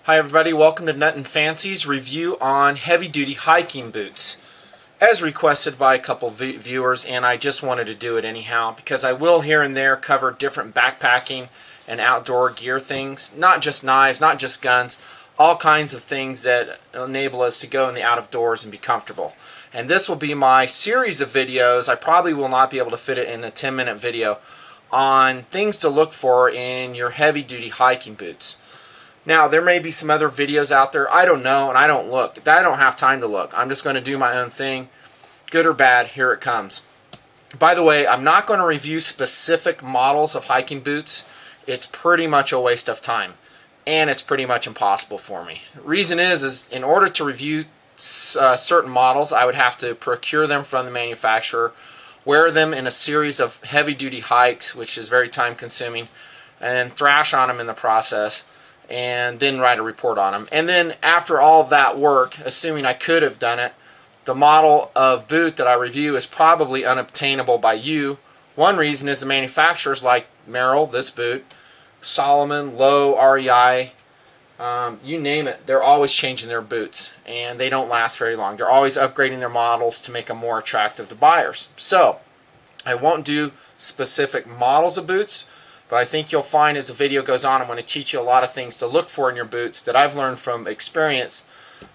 Hi everybody, welcome to Nutnfancy's review on heavy-duty hiking boots. As requested by a couple viewers, and I just wanted to do it anyhow because I will here and there cover different backpacking and outdoor gear things, not just knives, not just guns, all kinds of things that enable us to go in the out of doors and be comfortable. And this will be my series of videos. I probably will not be able to fit it in a 10-minute video on things to look for in your heavy-duty hiking boots. Now, there may be some other videos out there. I don't know, and I don't look. I don't have time to look. I'm just going to do my own thing. Good or bad, here it comes. By the way, I'm not going to review specific models of hiking boots. It's pretty much a waste of time, and it's pretty much impossible for me. The reason is in order to review certain models, I would have to procure them from the manufacturer, wear them in a series of heavy-duty hikes, which is very time-consuming, and thrash on them in the process, and then write a report on them. And then after all that work, assuming I could have done it, the model of boot that I review is probably unobtainable by you. One reason is the manufacturers like Merrell, this boot, Salomon, Lowe, REI, you name it, they're always changing their boots, and they don't last very long. They're always upgrading their models to make them more attractive to buyers. So I won't do specific models of boots, but I think you'll find as the video goes on, I'm going to teach you a lot of things to look for in your boots that I've learned from experience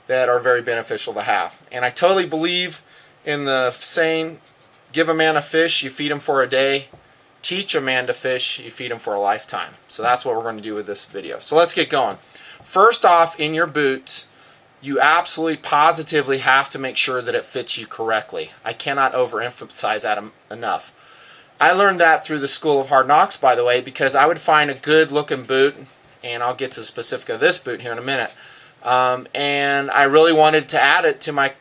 that are very beneficial to have. And I totally believe in the saying, give a man a fish, you feed him for a day. Teach a man to fish, you feed him for a lifetime. So that's what we're going to do with this video. So let's get going. First off, in your boots, you absolutely positively have to make sure that it fits you correctly. I cannot overemphasize that enough. I learned that through the School of Hard Knocks, by the way, because I would find a good looking boot, and I'll get to the specific of this boot here in a minute, and I really wanted to add it to my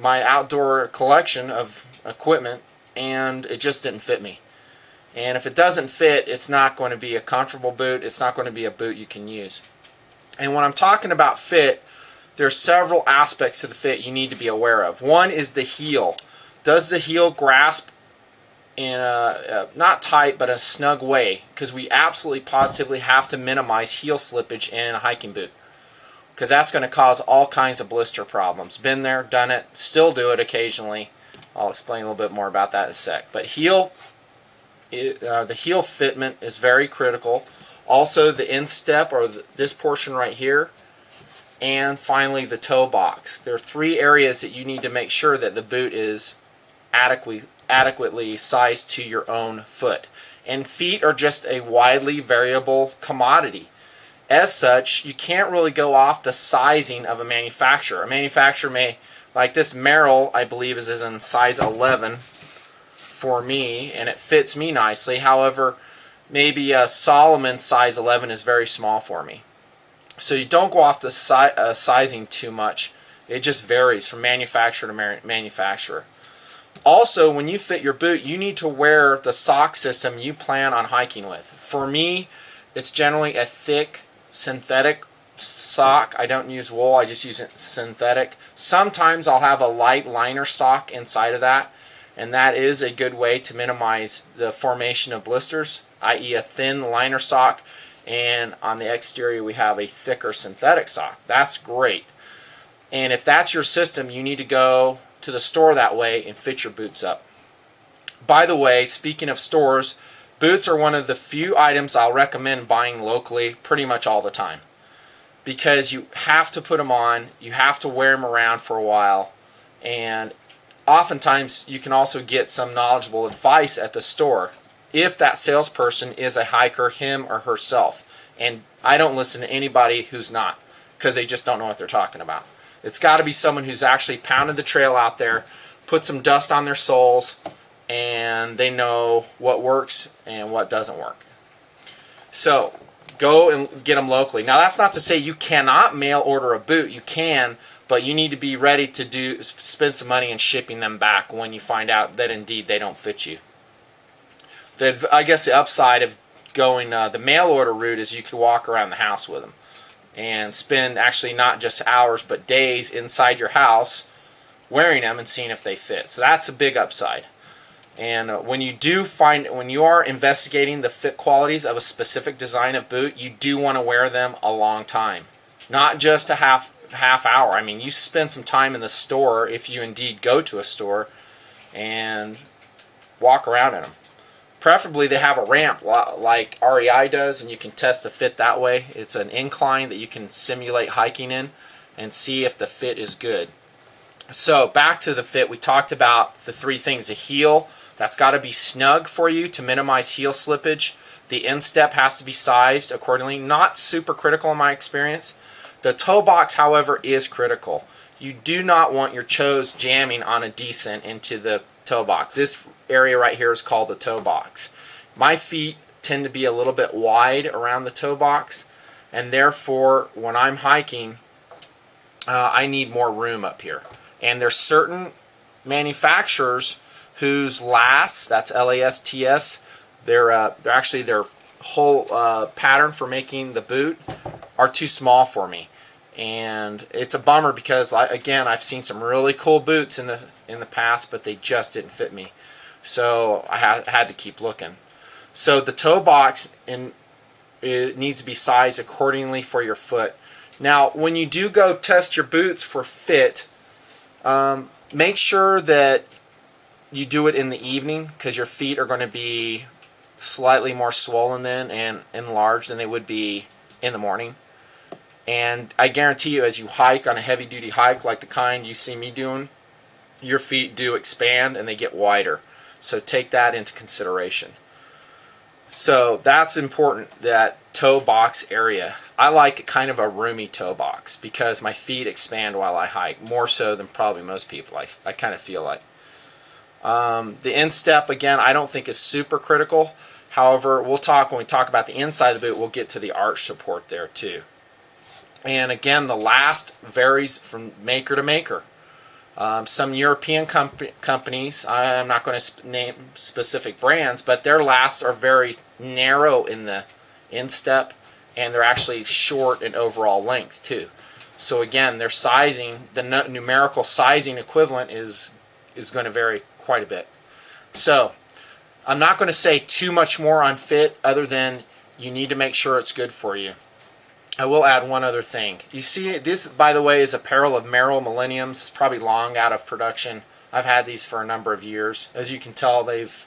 outdoor collection of equipment, and it just didn't fit me. And if it doesn't fit, it's not going to be a comfortable boot. It's not going to be a boot you can use. And when I'm talking about fit, there's several aspects to the fit you need to be aware of. One is the heel. Does the heel grasp in a not tight but a snug way? Because we absolutely positively have to minimize heel slippage in a hiking boot, because that's going to cause all kinds of blister problems. Been there, done it, still do it occasionally. I'll explain a little bit more about that in a sec. But the heel fitment is very critical. Also the instep, or this portion right here, and finally the toe box. There are three areas that you need to make sure that the boot is adequately sized to your own foot. And feet are just a widely variable commodity. As such, you can't really go off the sizing of a manufacturer. A manufacturer may, like this Merrell, I believe is in size 11 for me, and it fits me nicely. However, maybe a Salomon size 11 is very small for me. So you don't go off the sizing too much. It just varies from manufacturer to manufacturer. Also, when you fit your boot, you need to wear the sock system you plan on hiking with. For me, it's generally a thick synthetic sock. I don't use wool, I just use synthetic. Sometimes I'll have a light liner sock inside of that, and that is a good way to minimize the formation of blisters, i.e. a thin liner sock, and on the exterior we have a thicker synthetic sock. That's great. And if that's your system, you need to go to the store that way and fit your boots up. By the way, speaking of stores, boots are one of the few items I'll recommend buying locally pretty much all the time, because you have to put them on, you have to wear them around for a while, and oftentimes you can also get some knowledgeable advice at the store if that salesperson is a hiker, him or herself. And I don't listen to anybody who's not, because they just don't know what they're talking about. It's got to be someone who's actually pounded the trail out there, put some dust on their soles, and they know what works and what doesn't work. So go and get them locally. Now, that's not to say you cannot mail order a boot. You can, but you need to be ready to spend some money in shipping them back when you find out that indeed they don't fit you. I guess the upside of going the mail order route is you could walk around the house with them and spend actually not just hours but days inside your house wearing them and seeing if they fit. So that's a big upside. And when you are investigating the fit qualities of a specific design of boot, you do want to wear them a long time. not just a half hour. I mean, you spend some time in the store, if you indeed go to a store, and walk around in them. Preferably they have a ramp like REI does, and you can test the fit that way. It's an incline that you can simulate hiking in and see if the fit is good. So back to the fit, we talked about the three things. A heel, that's got to be snug for you to minimize heel slippage. The instep has to be sized accordingly. Not super critical in my experience. The toe box, however, is critical. You do not want your toes jamming on a descent into the toe box. This area right here is called the toe box. My feet tend to be a little bit wide around the toe box, and therefore when I'm hiking, I need more room up here. And there's certain manufacturers whose lasts, that's LASTS, they're actually their whole pattern for making the boot are too small for me. And it's a bummer because, again, I've seen some really cool boots in the past, but they just didn't fit me. So I had to keep looking. So the toe box it needs to be sized accordingly for your foot. Now, when you do go test your boots for fit, make sure that you do it in the evening, because your feet are going to be slightly more swollen then and enlarged than they would be in the morning. And I guarantee you, as you hike on a heavy-duty hike like the kind you see me doing, your feet do expand and they get wider. So take that into consideration. So that's important, that toe box area. I like kind of a roomy toe box because my feet expand while I hike, more so than probably most people, I kind of feel like. The instep, again, I don't think is super critical. However, when we talk about the inside of the boot, we'll get to the arch support there too. And again, the last varies from maker to maker. Some European companies, I'm not going to name specific brands, but their lasts are very narrow in the instep, and they're actually short in overall length too. So again, their sizing, the numerical sizing equivalent is going to vary quite a bit. So I'm not going to say too much more on fit other than you need to make sure it's good for you. I will add one other thing. You see, this, by the way, is a pair of Merrell Millenniums. It's probably long out of production. I've had these for a number of years. As you can tell, they've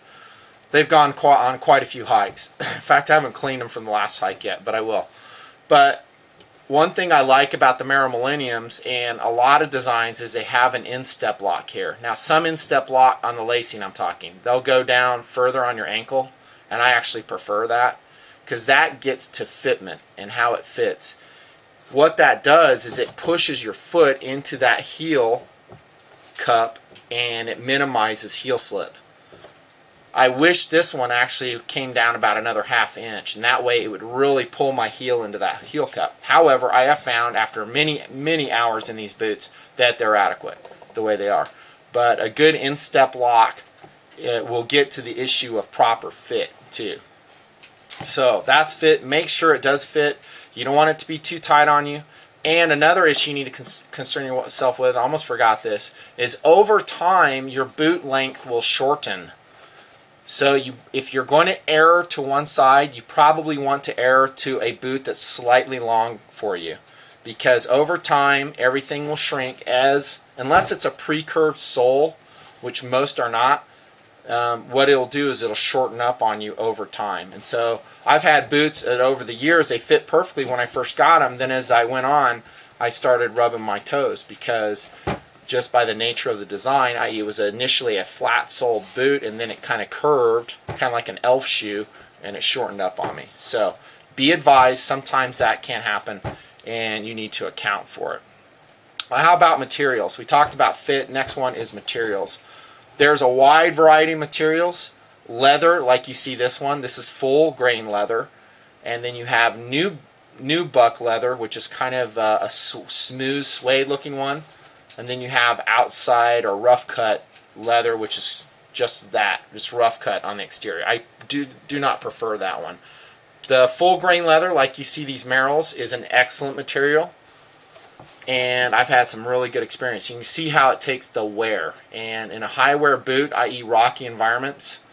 gone on quite a few hikes. In fact, I haven't cleaned them from the last hike yet, but I will. But one thing I like about the Merrell Millenniums and a lot of designs is they have an instep lock here. Now, some instep lock on the lacing I'm talking, they'll go down further on your ankle, and I actually prefer that, because that gets to fitment and how it fits. What that does is it pushes your foot into that heel cup and it minimizes heel slip. I wish this one actually came down about another ½ inch, and that way it would really pull my heel into that heel cup. However, I have found after many hours in these boots that they're adequate the way they are. But a good instep lock will get to the issue of proper fit too. So that's fit. Make sure it does fit. You don't want it to be too tight on you. And another issue you need to concern yourself with, I almost forgot this, is over time your boot length will shorten. So if you're going to err to one side, you probably want to err to a boot that's slightly long for you. Because over time everything will shrink, unless it's a pre-curved sole, which most are not. What it'll do is it'll shorten up on you over time. And so I've had boots that over the years they fit perfectly when I first got them. Then as I went on, I started rubbing my toes because just by the nature of the design, i.e. it was initially a flat-soled boot and then it kind of curved, kind of like an elf shoe, and it shortened up on me. So be advised, sometimes that can happen and you need to account for it. Well, how about materials? We talked about fit. Next one is materials. There's a wide variety of materials. Leather, like you see this one, this is full grain leather. And then you have new buck leather, which is kind of a smooth suede looking one. And then you have outside or rough cut leather, which is just that, just rough cut on the exterior. I do not prefer that one. The full grain leather, like you see these Merrells, is an excellent material. And I've had some really good experience. You can see how it takes the wear. And in a high wear boot, i.e. rocky environments,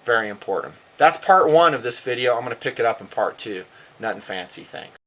very important. That's part 1 of this video. I'm going to pick it up in part 2. Nutnfancy. Thanks.